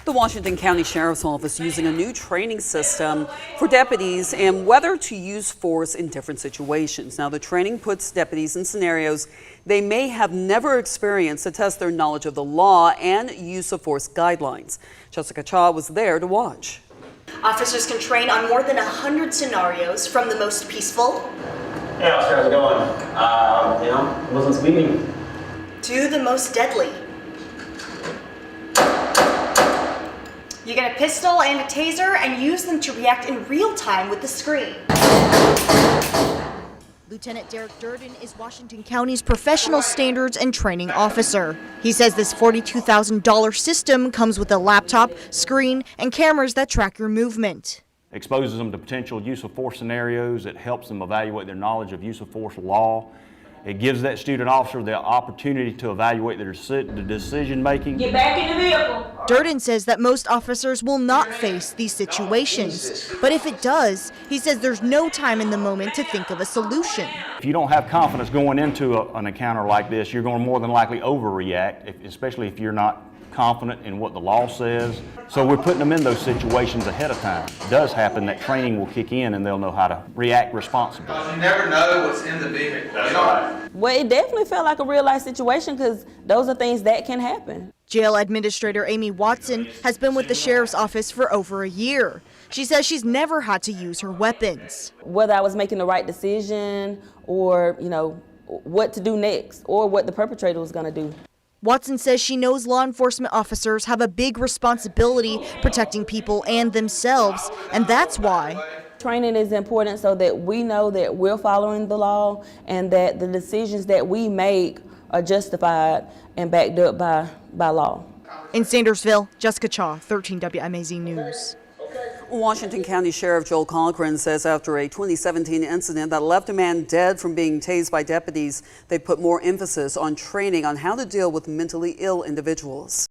The Washington County Sheriff's Office using a new training system for deputies and whether to use force in different situations. Now, the training puts deputies in scenarios they may have never experienced to test their knowledge of the law and use of force guidelines. Jessica Cha was there to watch. Officers can train on more than 100 scenarios, from the most peaceful. Hey, Oscar, how's it going? Wasn't speeding. To the most deadly. You get a pistol and a taser and use them to react in real time with the screen. Lieutenant Derek Durden is Washington County's professional standards and training officer. He says this $42,000 system comes with a laptop, screen, and cameras that track your movement. Exposes them to potential use of force scenarios. It helps them evaluate their knowledge of use of force law. It gives that student officer the opportunity to evaluate their decision making. Get back in the vehicle. Durden says that most officers will not face these situations, but if it does, he says there's no time in the moment to think of a solution. If you don't have confidence going into an encounter like this, you're going to more than likely overreact, especially if you're not confident in what the law says. So we're putting them in those situations ahead of time. It does happen that training will kick in and they'll know how to react responsibly. Because you never know what's in the vehicle. That's right. Well, it definitely felt like a real life situation because those are things that can happen. Jail Administrator Amy Watson has been with the Sheriff's Office for over a year. She says she's never had to use her weapons. Whether I was making the right decision or, what to do next or what the perpetrator was going to do. Watson says she knows law enforcement officers have a big responsibility protecting people and themselves, and that's why training is important so that we know that we're following the law and that the decisions that we make are justified and backed up by law. In Sandersville, Jessica Cha, 13 WMAZ News. Washington County Sheriff Joel Cochran says after a 2017 incident that left a man dead from being tased by deputies, they put more emphasis on training on how to deal with mentally ill individuals.